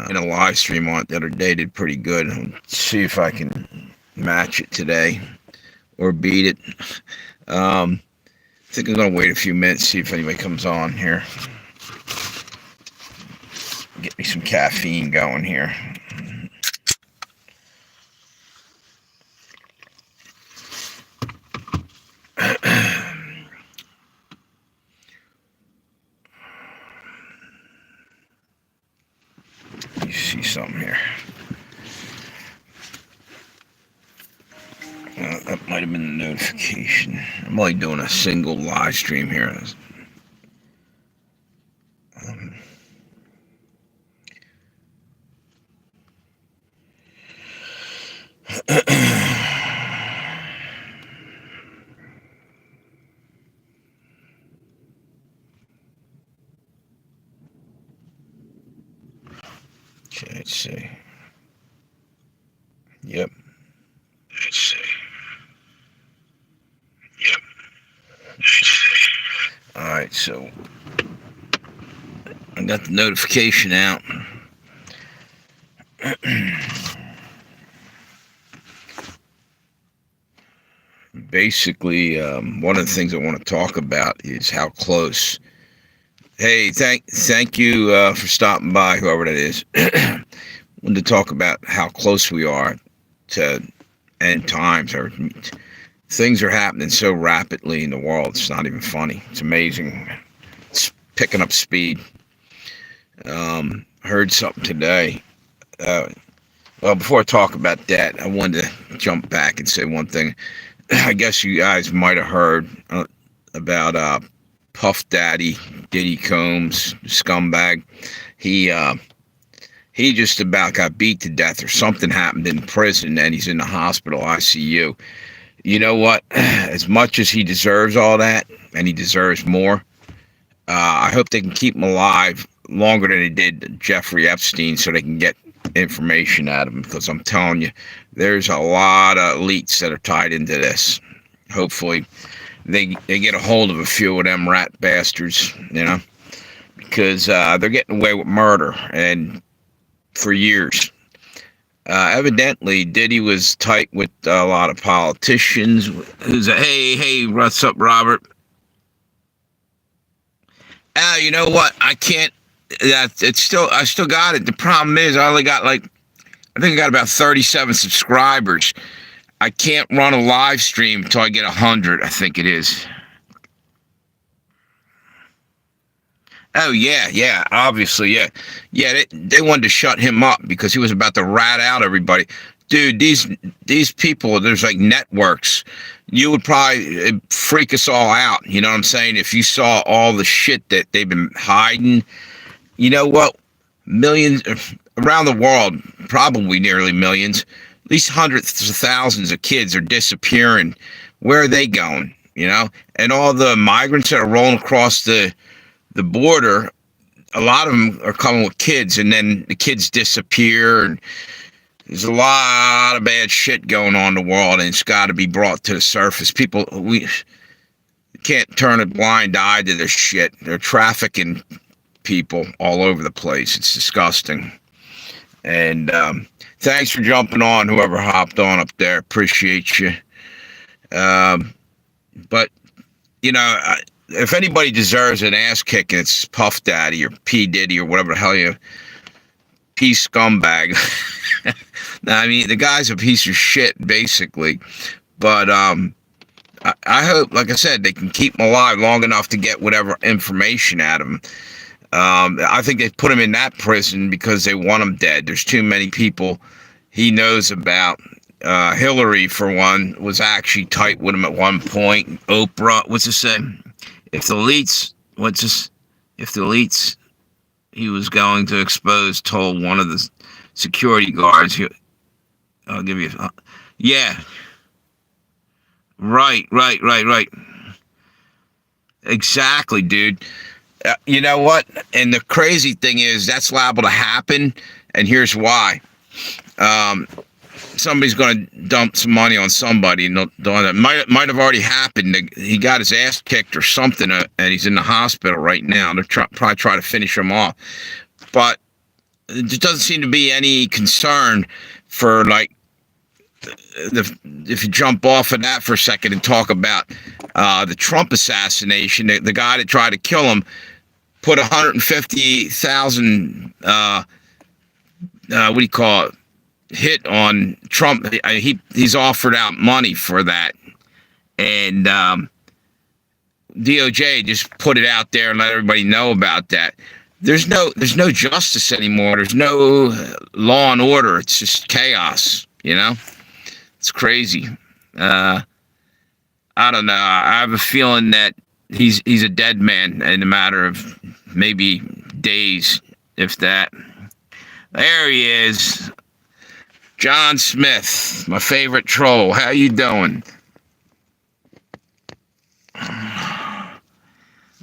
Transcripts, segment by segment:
In a live stream on it the other day, did pretty good. See if I can match it today or beat it. I think I'm gonna wait a few minutes, see if anybody comes on here. Get me some caffeine going here. You see something here. That might have been the notification. I'm only doing a single live stream here. Okay, let's see. Yep. Let's see. Yep. Alright, so I got the notification out. Basically, one of the things I want to talk about is how close. Hey, thank you for stopping by, whoever that is. Wanted to talk about how close we are to end times. Or things are happening so rapidly in the world. It's not even funny. It's amazing. It's picking up speed. Heard something today. Well, before I talk about that, I wanted to jump back and say one thing. I guess you guys might have heard about Puff Daddy, Diddy Combs, scumbag. He just about got beat to death, or something happened in prison, and he's in the hospital ICU. You know what? As much as he deserves all that, and he deserves more, I hope they can keep him alive longer than they did Jeffrey Epstein, so they can get information out of him. Because I'm telling you, there's a lot of elites that are tied into this. Hopefully, they get a hold of a few of them rat bastards, because they're getting away with murder, and for years. Evidently, Diddy was tight with a lot of politicians. Who's hey, what's up, Robert? You know what? I can't. I still got it. The problem is, I think I got about 37 subscribers. I can't run a live stream until I get 100. I think it is. Oh yeah, obviously, yeah. They wanted to shut him up because he was about to rat out everybody. Dude, these people, there's like networks. You would probably freak us all out. You know what I'm saying? If you saw all the shit that they've been hiding. You know what? Millions around the world, probably nearly millions, at least hundreds of thousands of kids are disappearing. Where are they going? And all the migrants that are rolling across the border, a lot of them are coming with kids, and then the kids disappear. And there's a lot of bad shit going on in the world, and it's got to be brought to the surface. We can't turn a blind eye to this shit. They're trafficking people all over the place. It's disgusting. And thanks for jumping on, whoever hopped on up there. Appreciate you. But if anybody deserves an ass kicking, it's Puff Daddy or P.Diddy or whatever the hell P scumbag. Now, I mean, the guy's a piece of shit, basically. But I hope, like I said, they can keep him alive long enough to get whatever information out of him. I think they put him in that prison because they want him dead. There's too many people he knows about. Hillary, for one, was actually tight with him at one point. Oprah, what's it say? If the elites he was going to expose told one of the security guards, I'll give you, yeah. Right. Exactly, dude. You know what? And the crazy thing is, that's liable to happen, and here's why. Somebody's going to dump some money on somebody, and it might have already happened. He got his ass kicked or something, and he's in the hospital right now. They're probably trying to finish him off. But there doesn't seem to be any concern for like if you jump off of that for a second and talk about the Trump assassination, the guy that tried to kill him put 150,000 what do you call it, hit on Trump. He's offered out money for that, and DOJ just put it out there and let everybody know about that. There's no justice anymore. There's no law and order. It's just chaos. It's crazy. I don't know. I have a feeling that he's a dead man in a matter of maybe days, if that. There he is, John Smith, my favorite troll. How you doing?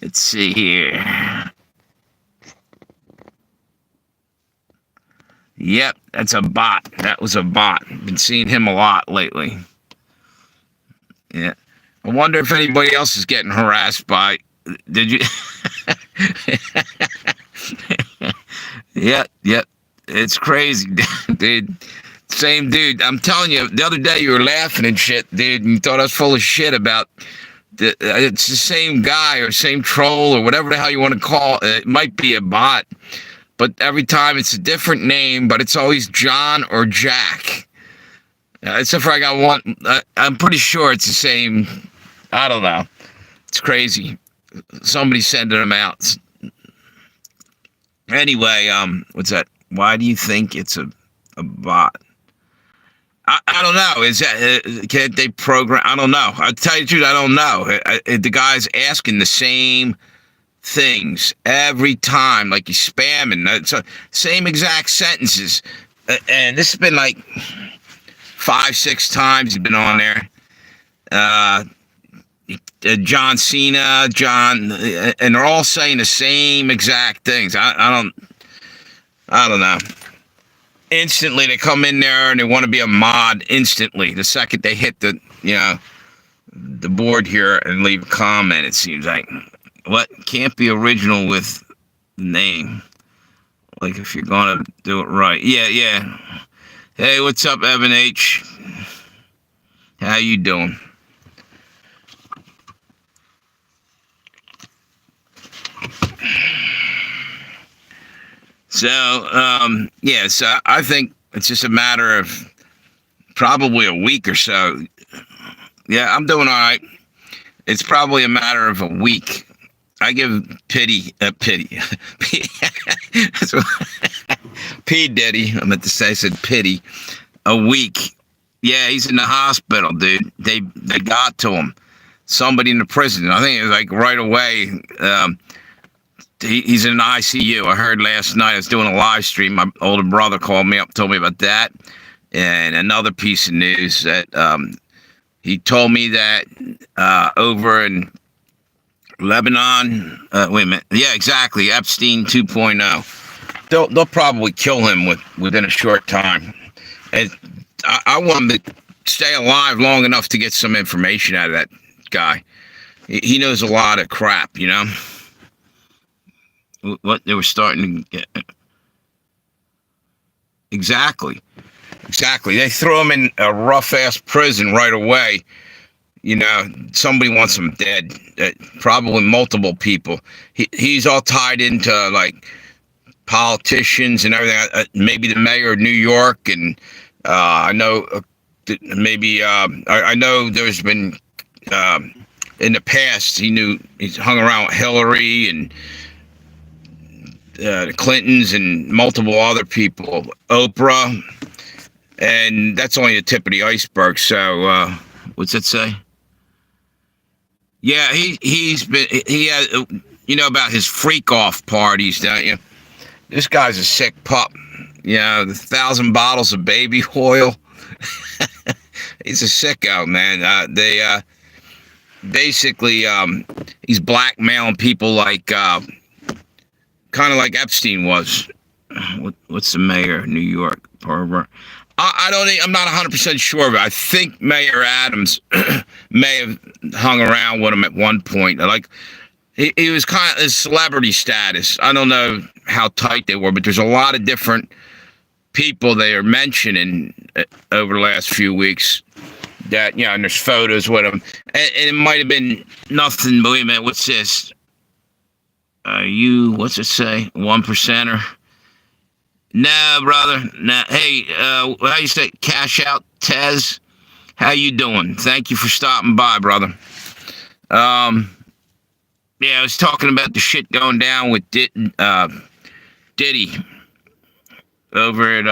Let's see here. Yep, that's a bot. That was a bot. Been seeing him a lot lately. Yeah. I wonder if anybody else is getting harassed by... Did you... Yep. It's crazy, dude. Same dude. I'm telling you, the other day you were laughing and shit, dude, and you thought I was full of shit about... It's the same guy or same troll or whatever the hell you want to call it. It might be a bot. But every time it's a different name, but it's always John or Jack. Except for I got one. I'm pretty sure it's the same. I don't know. It's crazy. Somebody's sending them out. Anyway, what's that? Why do you think it's a bot? I don't know. Is that can't they program? I don't know. I'll tell you the truth. I don't know. The guy's asking the same things every time, like he's spamming. It's same exact sentences, and this has been like 5-6 times he's been on there. John Cena, and they're all saying the same exact things. I don't know. Instantly they come in there and they want to be a mod instantly. The second they hit the board here and leave a comment, it seems like. What can't be original with the name? Like if you're gonna do it right. Yeah. Hey, what's up, Evan H? How you doing? So, so I think it's just a matter of probably a week or so. Yeah, I'm doing all right. It's probably a matter of a week. I give P.Diddy. P.Diddy, I meant to say, I said pity. A week. Yeah, he's in the hospital, dude. They got to him. Somebody in the prison. I think it was like right away. He's in the ICU. I heard last night. I was doing a live stream. My older brother called me up, told me about that. And another piece of news that he told me that over in Lebanon, wait a minute. Yeah, exactly. Epstein 2.0. They'll probably kill him within a short time. And I want him to stay alive long enough to get some information out of that guy. He knows a lot of crap, What they were starting to get. Exactly. They threw him in a rough-ass prison right away. Somebody wants him dead. Probably multiple people. He's all tied into like politicians and everything. Maybe the mayor of New York, and I know maybe I know there's been in the past he's hung around with Hillary and the Clintons and multiple other people, Oprah, and that's only the tip of the iceberg. So what's that say? Yeah, he has, about his freak off parties, don't you? This guy's a sick pup. 1,000 bottles of baby oil. He's a sicko, man. They basically he's blackmailing people like kind of like Epstein was. What's the mayor of New York? Barbara. I'm not 100% sure, but I think Mayor Adams may have hung around with him at one point. Like, He was kind of his celebrity status. I don't know how tight they were, but there's a lot of different people they are mentioning over the last few weeks. That and there's photos with him, and it might have been nothing. Wait a minute, what's this? What's it say? 1%er? No, brother. No. Hey, how you say? Cash out, Tez. How you doing? Thank you for stopping by, brother. Yeah, I was talking about the shit going down with Diddy over at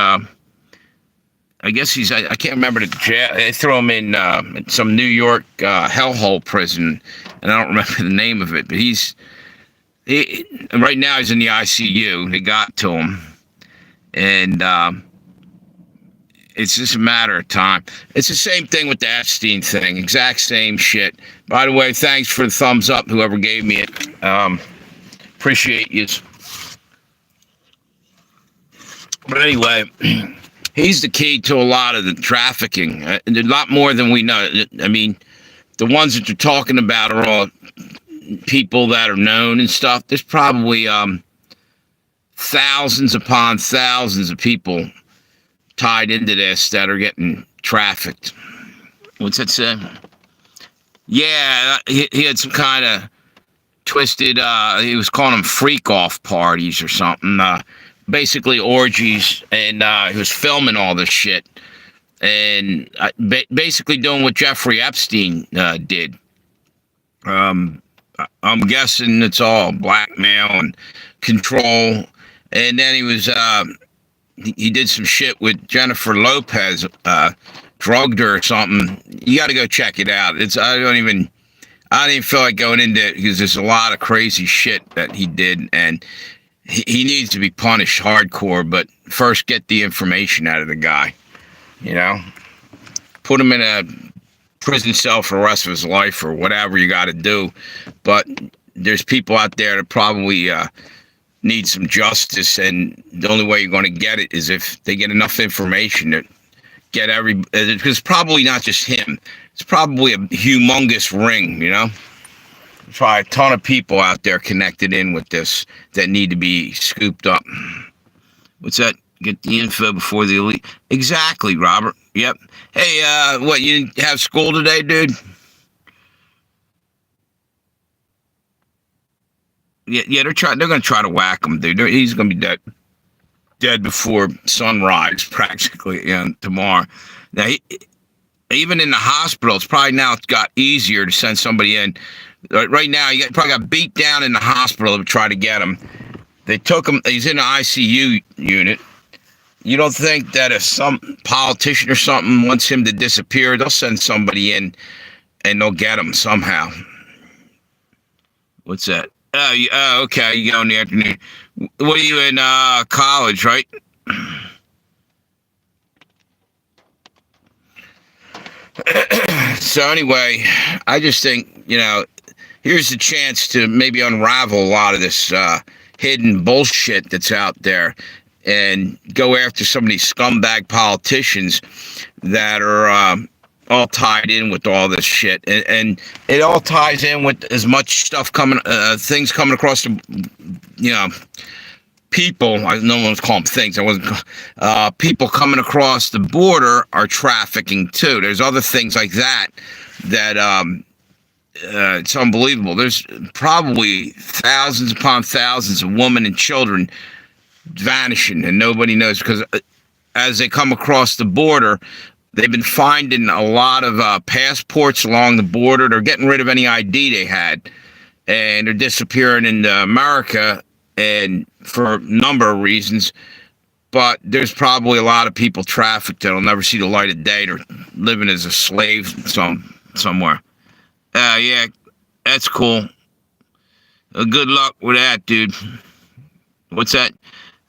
I guess I can't remember the jail. They throw him in some New York hellhole prison, and I don't remember the name of it. But right now he's in the ICU. They got to him, and it's just a matter of time. It's the same thing with the Epstein thing. Exact same shit. By the way, thanks for the thumbs up, whoever gave me it. Appreciate you. But anyway, he's the key to a lot of the trafficking. A lot more than we know. I mean, the ones that you're talking about are all people that are known and stuff. There's probably thousands upon thousands of people tied into this that are getting trafficked. What's that say? Yeah, he had some kind of twisted, he was calling them freak-off parties or something. Basically orgies, and he was filming all this shit. And basically doing what Jeffrey Epstein did. I'm guessing it's all blackmail and control. And then he was... he did some shit with Jennifer Lopez, drugged her or something. You got to go check it out. I don't even feel like going into it because there's a lot of crazy shit that he did, and he needs to be punished hardcore. But first, get the information out of the guy. Put him in a prison cell for the rest of his life or whatever you got to do. But there's people out there that probably need some justice, and the only way you're going to get it is if they get enough information to get because it's probably not just him. It's probably a humongous ring, There's probably a ton of people out there connected in with this that need to be scooped up. What's that? Get the info before the elite. Exactly, Robert. Yep. Hey, what, you didn't have school today, dude? Yeah, they're going to try to whack him, dude. He's going to be dead before sunrise, practically, tomorrow. Now, even in the hospital, it's got easier to send somebody in. Right now, he probably got beat down in the hospital to try to get him. They took him. He's in the ICU unit. You don't think that if some politician or something wants him to disappear, they'll send somebody in and they'll get him somehow. What's that? Okay, you go in the afternoon. What are you in college, right? So anyway, I just think, here's the chance to maybe unravel a lot of this hidden bullshit that's out there and go after some of these scumbag politicians that are all tied in with all this shit, and it all ties in with as much stuff things coming across the, people. No one's calling them things. I wasn't. People coming across the border are trafficking too. There's other things like that it's unbelievable. There's probably thousands upon thousands of women and children vanishing, and nobody knows because as they come across the border. They've been finding a lot of passports along the border. They're getting rid of any ID they had, and they're disappearing into America, and for a number of reasons. But there's probably a lot of people trafficked that'll never see the light of day. They're living as a slave somewhere. Yeah, that's cool. Good luck with that, dude. What's that?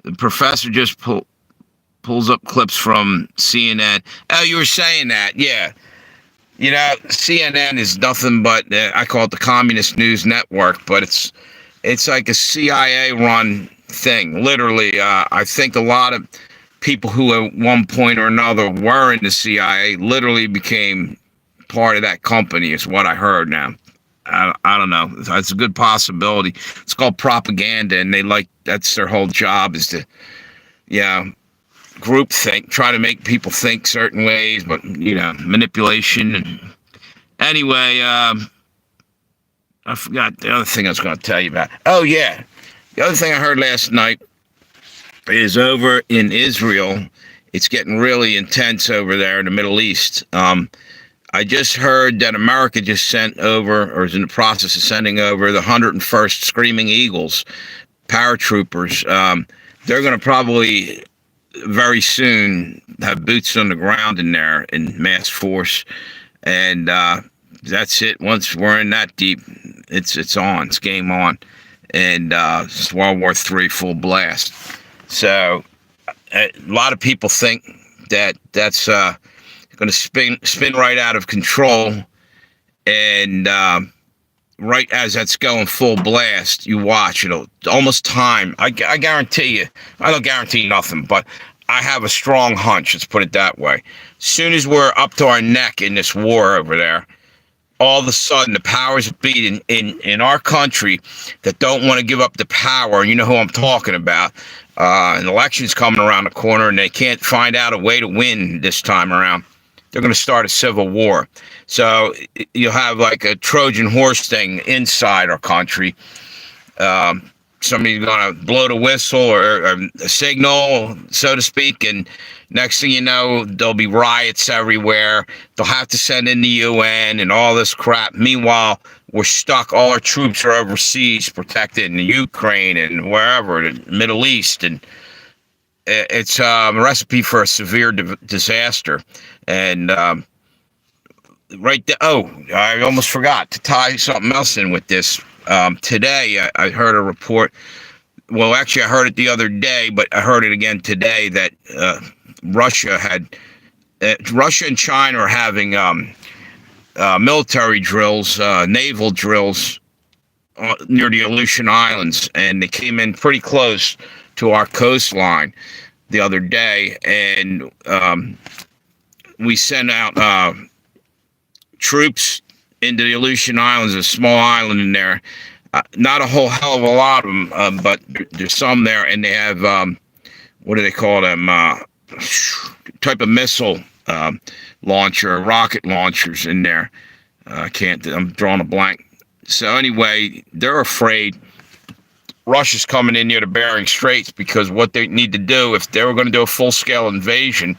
The professor just pulls up clips from CNN. Oh, you were saying that, yeah. CNN is nothing but I call it the Communist News Network, but it's like a CIA-run thing. Literally, I think a lot of people who at one point or another were in the CIA literally became part of that company. Is what I heard now. I don't know. It's a good possibility. It's called propaganda, and that's their whole job is to, yeah, group think, try to make people think certain ways, but manipulation. And anyway, I forgot the other thing I was going to tell you about. Oh yeah, the other thing I heard last night is over in Israel. It's getting really intense over there in the Middle East. I just heard that America just sent over, or is in the process of sending over, the 101st Screaming Eagles, paratroopers. They're going to probably very soon have boots on the ground in there in mass force, and that's it. Once we're in that deep, it's on. It's game on, and it's World War III full blast. So a lot of people think that that's going to spin right out of control, and right as that's going full blast, you watch it'll almost time. I guarantee you. I don't guarantee nothing, but I have a strong hunch. Let's put it that way. As soon as we're up to our neck in this war over there, all of a sudden the powers that be in our country that don't want to give up the power, and you know who I'm talking about. An election's coming around the corner, and they can't find out a way to win this time around. They're going to start a civil war. So you'll have like a Trojan horse thing inside our country. Somebody's going to blow the whistle or a signal, so to speak, and next thing you know, there'll be riots everywhere. They'll have to send in the UN and all this crap. Meanwhile, we're stuck. All our troops are overseas, protected in the Ukraine and wherever, the Middle East, and it's a recipe for a severe disaster. And right there, I almost forgot to tie something else in with this. Today, I heard a report. Well, actually, I heard it the other day, but I heard it again today that Russia and China are having military drills, naval drills near the Aleutian Islands, and they came in pretty close to our coastline the other day, and we sent out troops into the Aleutian Islands, a small island in there. Not a whole hell of a lot of them, but there's some there, and they have, what do they call them, type of missile launcher, rocket launchers in there. I'm drawing a blank. So anyway, they're afraid Russia's coming in near the Bering Straits, because what they need to do, if they were going to do a full-scale invasion,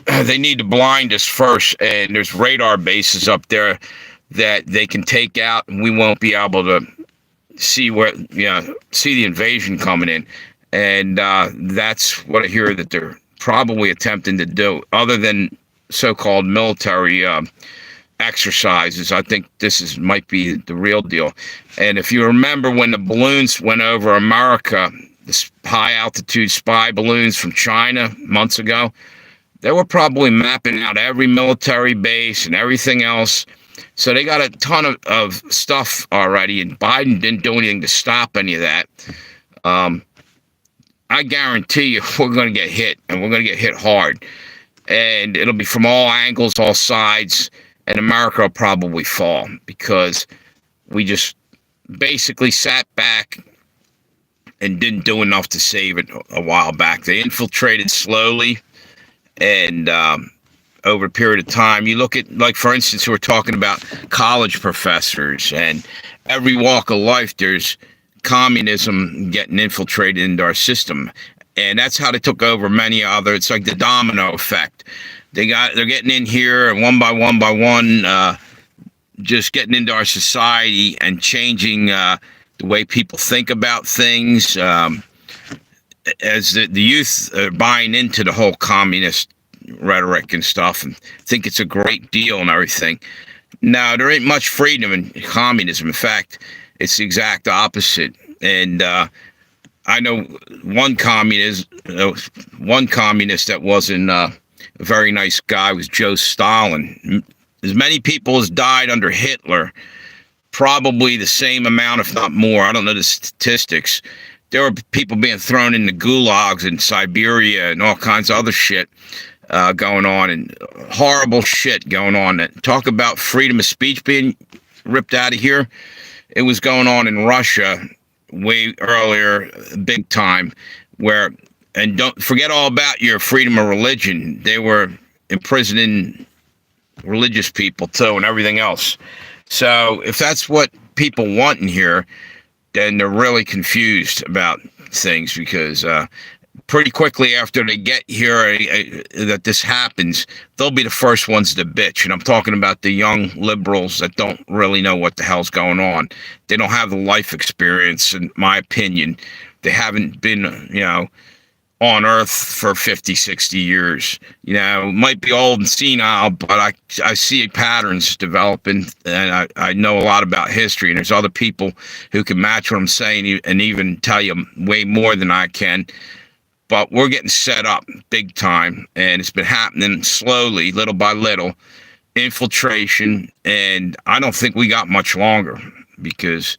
they need to blind us first, and there's radar bases up there that they can take out, and we won't be able to see the invasion coming in. And that's what I hear that they're probably attempting to do. Other than so-called military exercises, I think this might be the real deal. And if you remember when the balloons went over America, the high-altitude spy balloons from China months ago, they were probably mapping out every military base and everything else. So they got a ton of stuff already, and Biden didn't do anything to stop any of that. I guarantee you we're going to get hit, and we're going to get hit hard. And it'll be from all angles, all sides, and America will probably fall, because we just basically sat back and didn't do enough to save it a while back. They infiltrated slowly, and over a period of time, you look at, like, for instance, we're talking about college professors, and every walk of life, there's communism getting infiltrated into our system. And that's how they took over many other. It's like the domino effect. They're getting in here, and one by one, just getting into our society and changing the way people think about things. As the youth are buying into the whole communist rhetoric and stuff, and think it's a great deal and everything. No, there ain't much freedom in communism. In fact, it's the exact opposite. And I know one communist that wasn't a very nice guy was Joe Stalin. As many people as died under Hitler, probably the same amount, if not more. I don't know the statistics. There were people being thrown into gulags in Siberia and all kinds of other shit going on, and horrible shit going on. Talk about freedom of speech being ripped out of here. It was going on in Russia way earlier, big time, where, and don't forget all about your freedom of religion. They were imprisoning religious people too and everything else. So if that's what people want in here, then they're really confused about things, because pretty quickly after they get here, that this happens, they'll be the first ones to bitch. And I'm talking about the young liberals that don't really know what the hell's going on. They don't have the life experience, in my opinion. They haven't been, on Earth for 50, 60 years. Might be old and senile, but I see patterns developing, and I know a lot about history, and there's other people who can match what I'm saying and even tell you way more than I can. But we're getting set up big time, and it's been happening slowly, little by little, infiltration, and I don't think we got much longer, because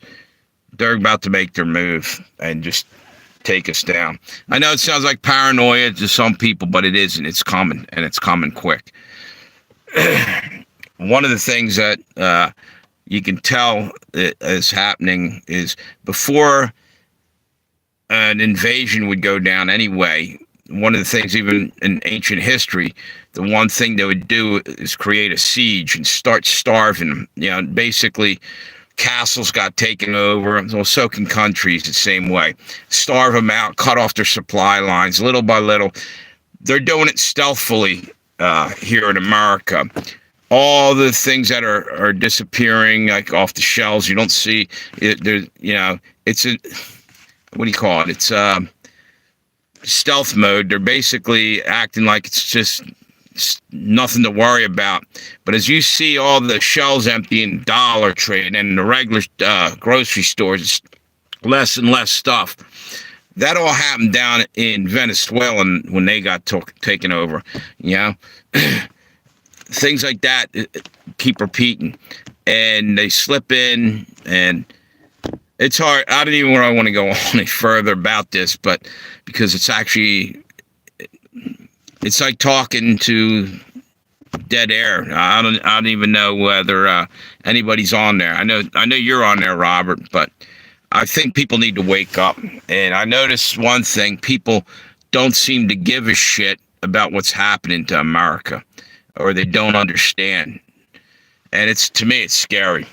they're about to make their move and just take us down. I know it sounds like paranoia to some people, but it isn't. It's coming, and it's coming quick. One of the things that you can tell is happening is, before an invasion would go down anyway, one of the things, even in ancient history, the one thing they would do is create a siege and start starving them. Basically, castles got taken over. Well, so can countries the same way. Starve them out, cut off their supply lines little by little. They're doing it stealthily here in America. All the things that are disappearing, like off the shelves, you don't see it. It's a, what do you call it? It's stealth mode. They're basically acting like it's just nothing to worry about. But as you see all the shelves empty in Dollar Tree and in the regular grocery stores, it's less and less stuff. That all happened down in Venezuela when they got taken over. Things like that keep repeating, and they slip in, and it's hard. I don't even want to go on any further about this, but because it's like talking to dead air. I don't even know whether anybody's on there. I know you're on there, Robert, but I think people need to wake up. And I noticed one thing: people don't seem to give a shit about what's happening to America, or they don't understand. And to me, it's scary.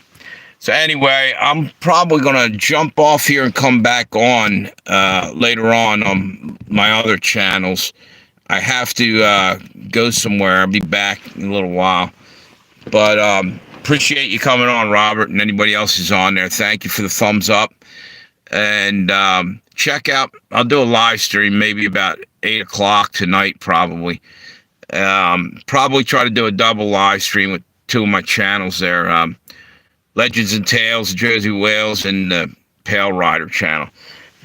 So anyway, I'm probably going to jump off here and come back on later on my other channels. I have to go somewhere. I'll be back in a little while. But appreciate you coming on, Robert, and anybody else who's on there. Thank you for the thumbs up. And check out, I'll do a live stream maybe about 8 o'clock tonight, probably. Probably try to do a double live stream with two of my channels there. Legends and Tales, Jonah Whales, and the Pale Rider channel.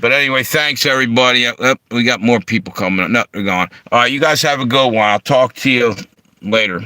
But anyway, thanks, everybody. We got more people coming up. No, they're gone. All right, you guys have a good one. I'll talk to you later.